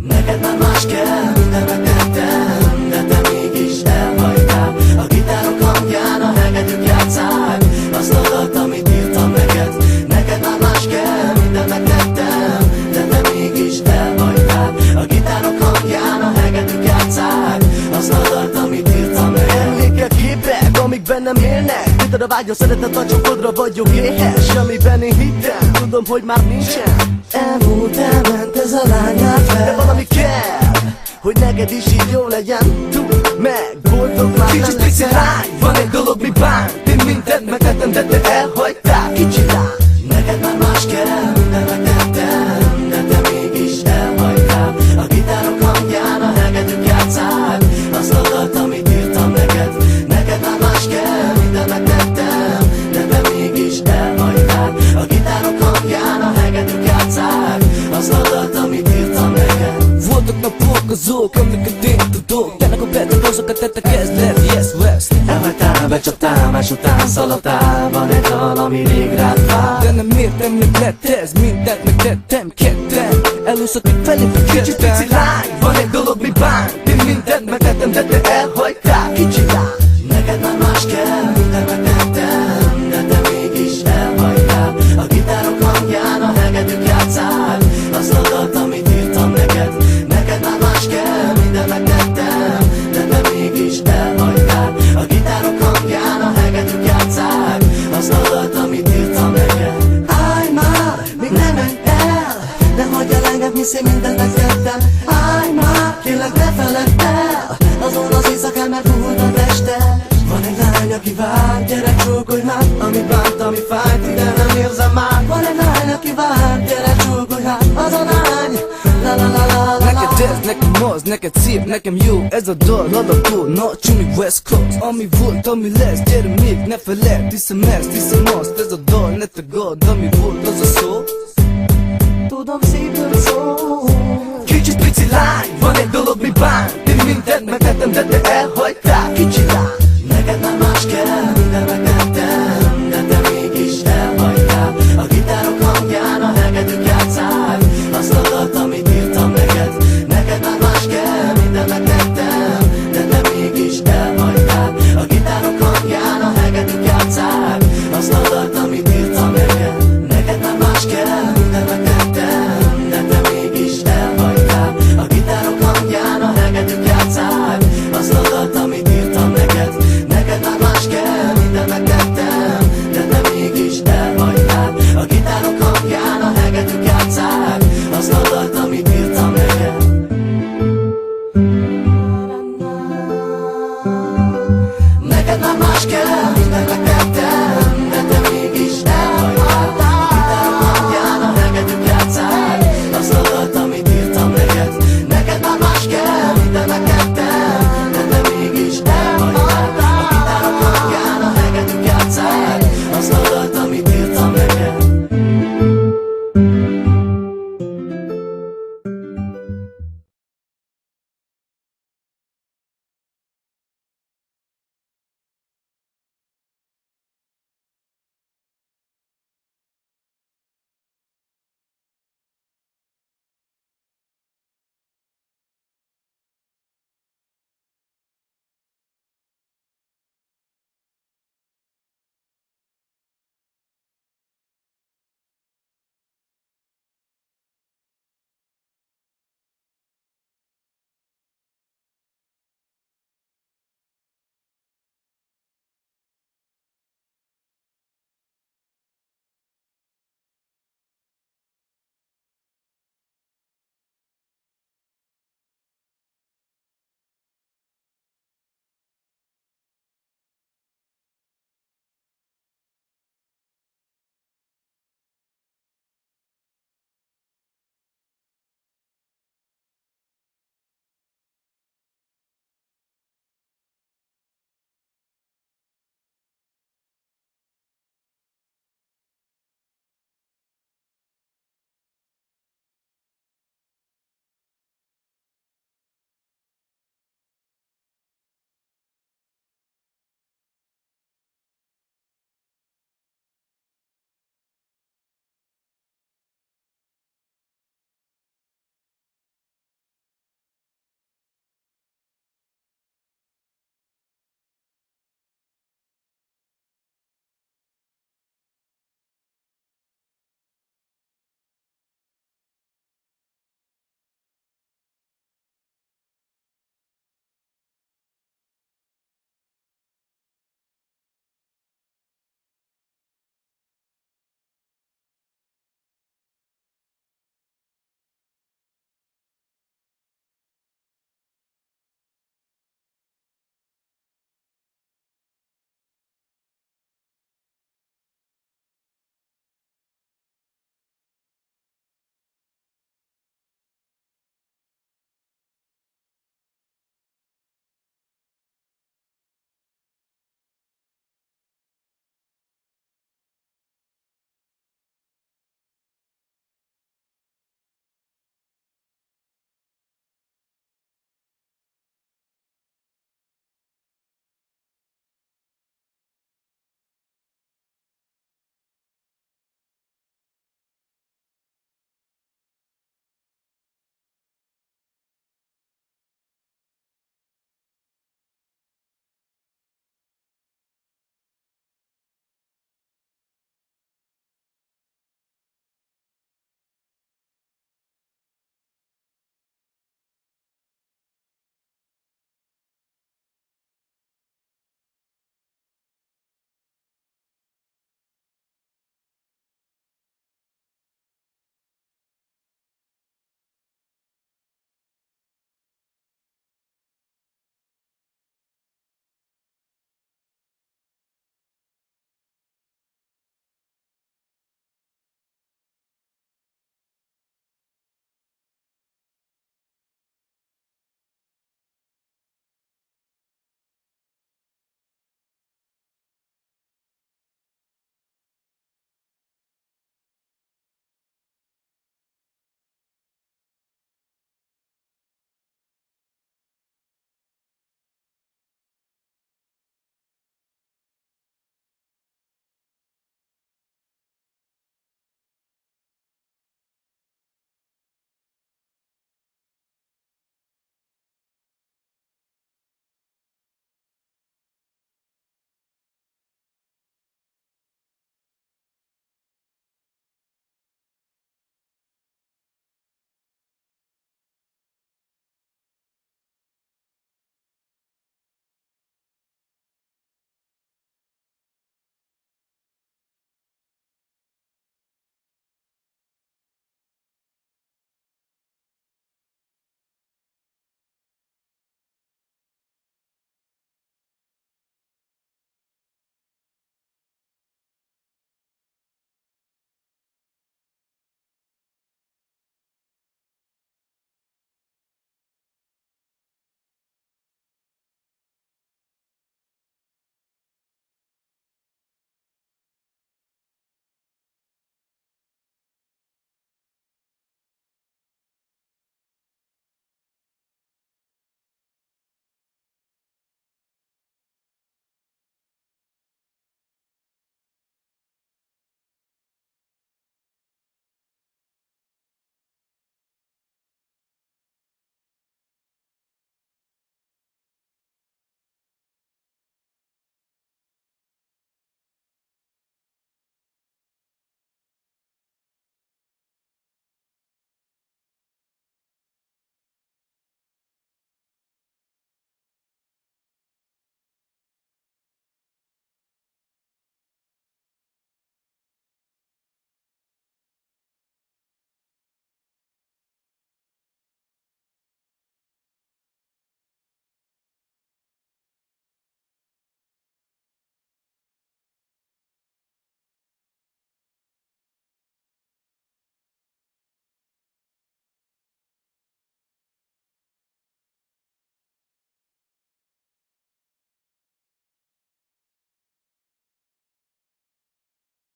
Neked már más kell, minden megtettem, de te mégis elhagytál. A gitárok hangján a hegedűk játsszák azt a dalt, amit írtam neked. Neked már más kell, minden megtettem, de te mégis elhagytál. A gitárok hangján a hegedűk játsszák azt a dalt, amit írtam neked. Emlékek, képek, amik bennem élnek, tited a vágy, a szeretet a csokodra vagyok éhes. Amiben én hittem, tudom, hogy már nincsen. Elmúlt, elment ez a lány átvel. De valami kell, hogy neked is így jó legyen. Tud meg, boldog már Kicsit pici lány, van egy dolog, mi bánt. Én mindent megtettem, de te elhagytál. Kicsi lány, neked már más kell, minden megtettem, de te mégis elhagytál. A gitárok hangján a hegedűk játsszák azt a dalt, amit írtam neked. Neked már más kell, minden megtettem, de te mégis elhagytál. A gitárok hangján a hegedűk játsszák azt a dalt, amit írtam neked. Voltak napok azok, amiket én tudok. Tennek a betagózokat tettek, ez lett, yes, west. Elhagytál, becsaptál, más után szaladtál. Van egy dal, ami rég rád vár. De nem értem, mit lett ez, mindent megtettem ketten. Elúszok egy felé, Kicsit pici lány, van egy dolog, mi bánt. Én mindent megtettem, de te elhagytál. Kicsi lány, neked már más kell, minden megtettem, de te mégis elhagytál. A gitárok hangján a hegedűk játsszák azt a dalt, amit írtam neked. Neked már más kell, minden megtettem, de te mégis elhagytál. A gitárok hangján a hegedűk játsszák azt a dalt, amit írtam neked. Állj már, még nem menj el, ne hagyj el engem, hisz én mindent megtettem. Állj már, kérlek ne feledd el azon az éjszakán, mert múlt a teste. Van egy lány, aki vár, gyere csókolj már, ami bánt, ami fájt, ide nem érzem már. Van egy lány, aki vár, gyere csókolj már, az a lány, la la la la la. Neked ez, nekem az, neked szép, nekem jó. Ez a dal alapul, na csumi West Coast. Ami volt, ami lesz, gyere még ne feledd. Hiszem ezt, hiszem azt, ez a dal, ne tagadd. Ami volt, az a szó. Tudom szépen szó. Kicsit pici lány, van egy dolog, mi bánt. Én mindent megtettem, de te elhagytál. Kicsi lány, neked már más kell, minden megtettem, de te mégis elhagytál. A gitárok hangján a hegedűk játsszák azt a dalt, amit írtam neked. Neked már más kell, minden megtettem, de te mégis elhagytál. A gitárok hangján a hegedűk játsszák azt a dalt, amit írtam neked. Neked már más kell, minden megtettem, de te mégis elhagytál. A gitárok hangján a hegedűk játsszák azt a dalt, amit írtam neked. Neked már más kell, minden megtettem, de te mégis elhagytál. A gitárok hangján a hegedűk játsszák azt a dalt, amit írtam neked. Neked már más kell, minden megtettem,